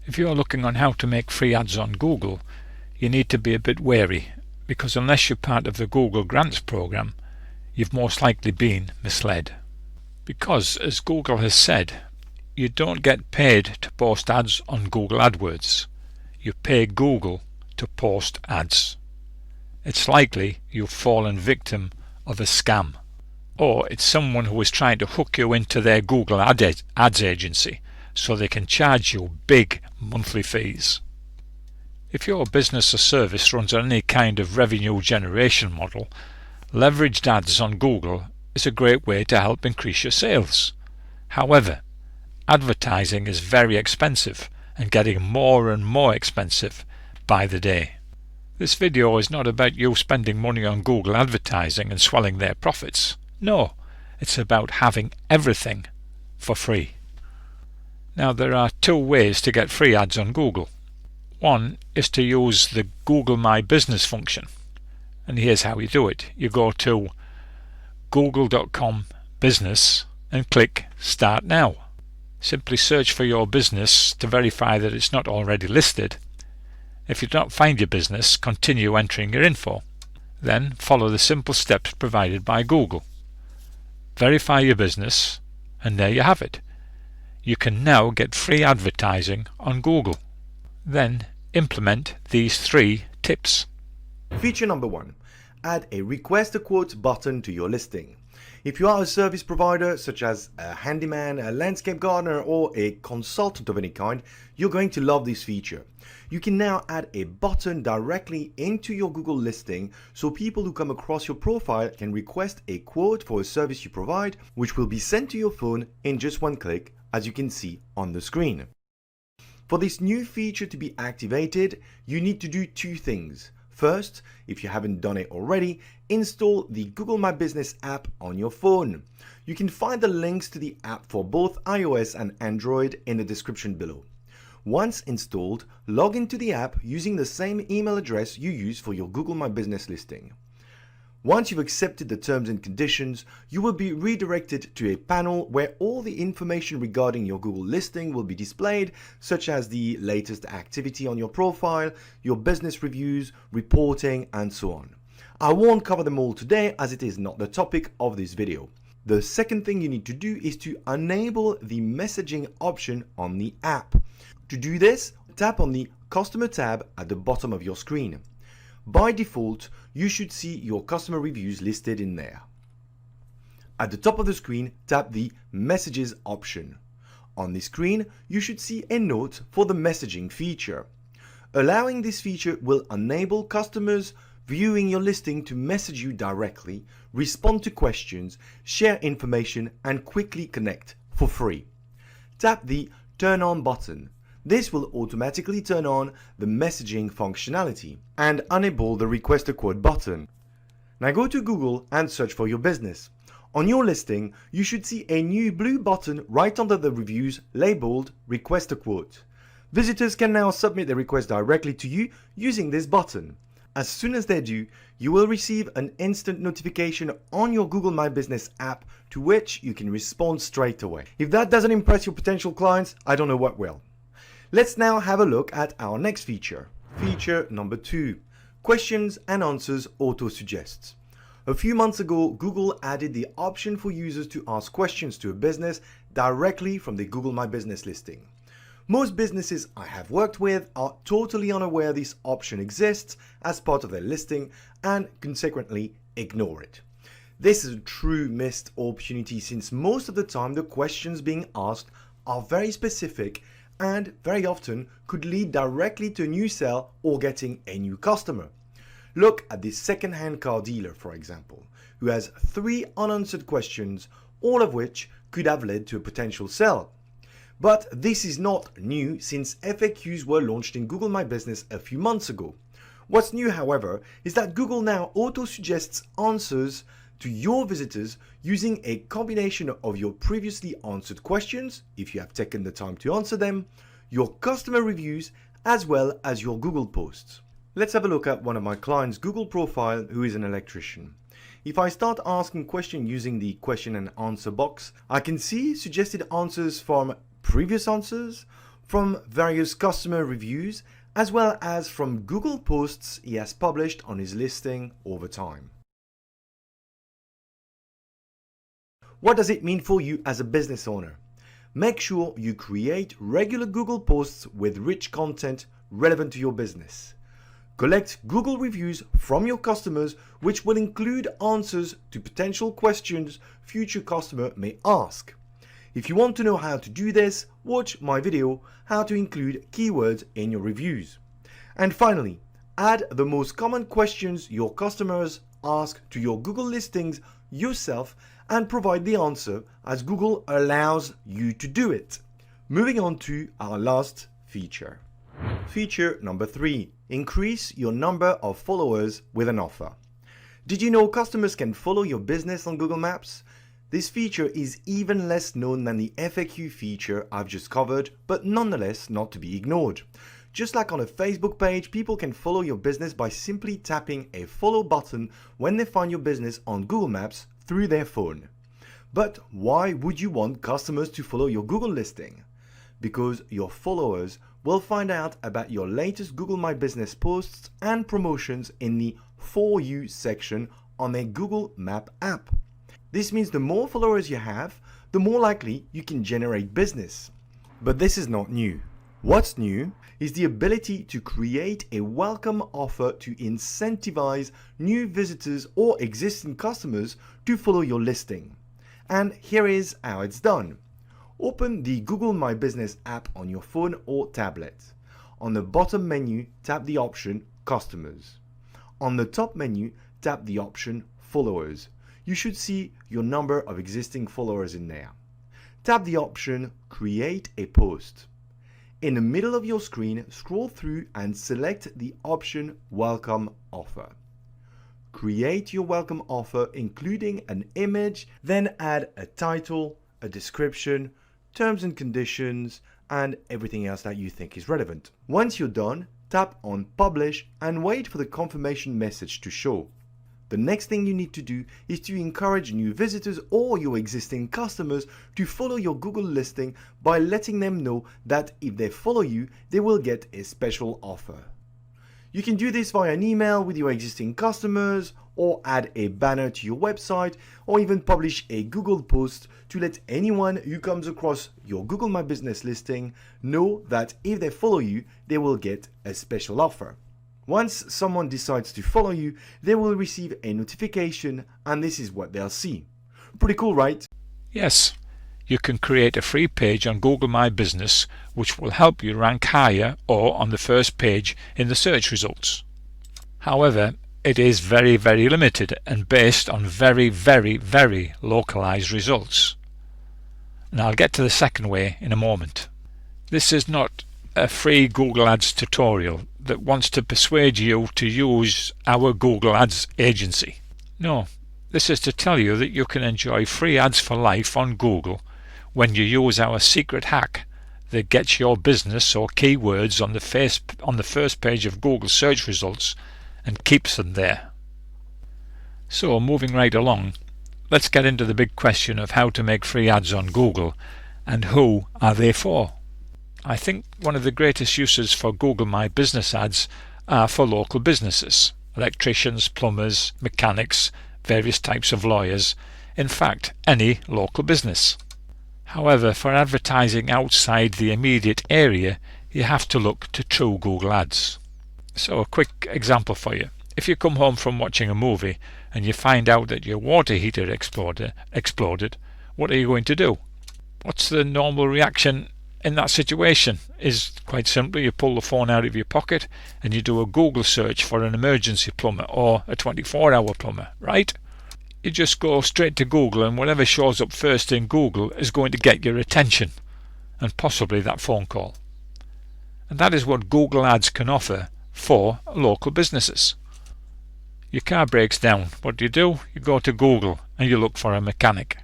If you're looking on how to make free ads on Google, you need to be a bit wary, because unless you're part of the Google Grants program, you've most likely been misled. Because, as Google has said, you don't get paid to post ads on Google AdWords. You pay Google to post ads. It's likely you've fallen victim of a scam, or it's someone who is trying to hook you into their Google Ads agency so they can charge you big monthly fees. If your business or service runs on any kind of revenue generation model, leveraged ads on Google is a great way to help increase your sales. However, advertising is very expensive and getting more and more expensive by the day. This video is not about you spending money on Google advertising and swelling their profits. No, it's about having everything for free. Now, there are two ways to get free ads on Google. One is to use the Google My Business function, and here's how you do it. You go to google.com business and click Start Now. Simply search for your business to verify that it's not already listed. If you don't find your business, continue entering your info. Then follow the simple steps provided by Google. Verify your business, and there you have it. You can now get free advertising on Google. Then implement these 3 tips. Feature number 1. Add a request a quote button to your listing. If you are a service provider such as a handyman, a landscape gardener, or a consultant of any kind, you're going to love this feature. You can now add a button directly into your Google listing so people who come across your profile can request a quote for a service you provide, which will be sent to your phone in just one click, as you can see on the screen. For this new feature to be activated, you need to do 2 things. First, if you haven't done it already, install the Google My Business app on your phone. You can find the links to the app for both iOS and Android in the description below. Once installed, log into the app using the same email address you use for your Google My Business listing. Once you've accepted the terms and conditions, you will be redirected to a panel where all the information regarding your Google listing will be displayed, such as the latest activity on your profile, your business reviews, reporting, and so on. I won't cover them all today as it is not the topic of this video. The second thing you need to do is to enable the messaging option on the app. To do this, tap on the Customer tab at the bottom of your screen. By default, you should see your customer reviews listed in there. At the top of the screen, tap the Messages option. On the screen, you should see a note for the messaging feature. Allowing this feature will enable customers viewing your listing to message you directly, respond to questions, share information, and quickly connect for free. Tap the Turn On button. This will automatically turn on the messaging functionality and enable the Request a Quote button. Now go to Google and search for your business. On your listing, you should see a new blue button right under the reviews labeled Request a Quote. Visitors can now submit their request directly to you using this button. As soon as they do, you will receive an instant notification on your Google My Business app to which you can respond straight away. If that doesn't impress your potential clients, I don't know what will. Let's now have a look at our next feature. Feature number 2. Questions and Answers Auto-Suggests. A few months ago, Google added the option for users to ask questions to a business directly from the Google My Business listing. Most businesses I have worked with are totally unaware this option exists as part of their listing and consequently ignore it. This is a true missed opportunity since most of the time the questions being asked are very specific and very often could lead directly to a new sale or getting a new customer. Look at this second-hand car dealer, for example, who has 3 unanswered questions, all of which could have led to a potential sale. But this is not new since FAQs were launched in Google My Business a few months ago. What's new, however, is that Google now auto-suggests answers to your visitors using a combination of your previously answered questions, if you have taken the time to answer them, your customer reviews, as well as your Google posts. Let's have a look at one of my clients' Google profile who is an electrician. If I start asking questions using the question and answer box, I can see suggested answers from previous answers, from various customer reviews, as well as from Google posts he has published on his listing over time. What does it mean for you as a business owner? Make sure you create regular Google posts with rich content relevant to your business. Collect Google reviews from your customers, which will include answers to potential questions future customers may ask. If you want to know how to do this, watch my video, How to Include Keywords in Your Reviews. And finally, add the most common questions your customers ask to your Google listings yourself and provide the answer as Google allows you to do it. Moving on to our last feature. Feature number 3. Increase your number of followers with an offer. Did you know customers can follow your business on Google Maps? This feature is even less known than the FAQ feature I've just covered, but nonetheless not to be ignored. Just like on a Facebook page, people can follow your business by simply tapping a follow button when they find your business on Google Maps through their phone. But why would you want customers to follow your Google listing? Because your followers will find out about your latest Google My Business posts and promotions in the For You section on a Google Map app. This means the more followers you have, the more likely you can generate business. But this is not new. What's new is the ability to create a welcome offer to incentivize new visitors or existing customers to follow your listing. And here is how it's done. Open the Google My Business app on your phone or tablet. On the bottom menu, tap the option Customers. On the top menu, tap the option Followers. You should see your number of existing followers in there. Tap the option Create a Post. In the middle of your screen, scroll through and select the option Welcome Offer. Create your welcome offer including an image, then add a title, a description, terms and conditions, and everything else that you think is relevant. Once you're done, tap on Publish and wait for the confirmation message to show. The next thing you need to do is to encourage new visitors or your existing customers to follow your Google listing by letting them know that if they follow you, they will get a special offer. You can do this via an email with your existing customers, or add a banner to your website, or even publish a Google post to let anyone who comes across your Google My Business listing know that if they follow you, they will get a special offer. Once someone decides to follow you, they will receive a notification and this is what they'll see. Pretty cool, right? Yes, you can create a free page on Google My Business which will help you rank higher or on the first page in the search results. However, it is very limited and based on very localized results. And I'll get to the second way in a moment. This is not a free Google Ads tutorial that wants to persuade you to use our Google Ads agency. No, this is to tell you that you can enjoy free ads for life on Google when you use our secret hack that gets your business or keywords on the first page of Google search results and keeps them there. So moving right along, let's get into the big question of how to make free ads on Google and who are they for. I think one of the greatest uses for Google My Business ads are for local businesses, electricians, plumbers, mechanics, various types of lawyers, in fact any local business. However, for advertising outside the immediate area, you have to look to true Google Ads. So a quick example for you. If you come home from watching a movie and you find out that your water heater exploded, what are you going to do? What's the normal reaction in that situation? Is quite simply you pull the phone out of your pocket and you do a Google search for an emergency plumber or a 24-hour plumber, right? You just go straight to Google and whatever shows up first in Google is going to get your attention and possibly that phone call. And that is what Google Ads can offer for local businesses. Your car breaks down. What do? You go to Google and you look for a mechanic.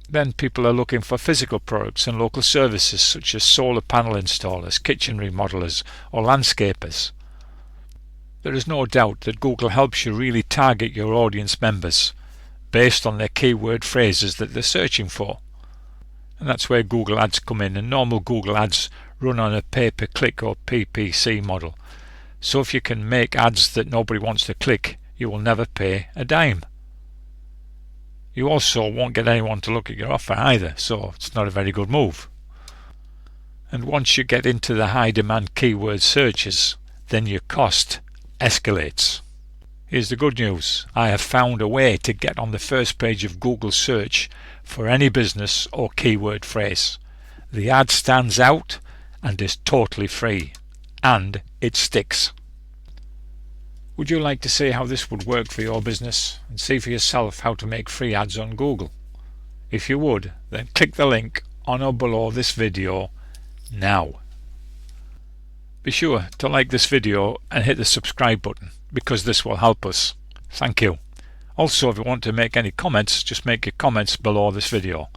Then people are looking for physical products and local services such as solar panel installers, kitchen remodelers or landscapers. There is no doubt that Google helps you really target your audience members based on their keyword phrases that they're searching for. And that's where Google Ads come in, and normal Google Ads run on a pay-per-click or PPC model. So if you can make ads that nobody wants to click, you will never pay a dime. You also won't get anyone to look at your offer either, so it's not a very good move. And once you get into the high demand keyword searches, then your cost escalates. Here's the good news. I have found a way to get on the first page of Google search for any business or keyword phrase. The ad stands out and is totally free, and it sticks. Would you like to see how this would work for your business and see for yourself how to make free ads on Google? If you would, then click the link on or below this video now. Be sure to like this video and hit the subscribe button because this will help us. Thank you. Also, if you want to make any comments, just make your comments below this video.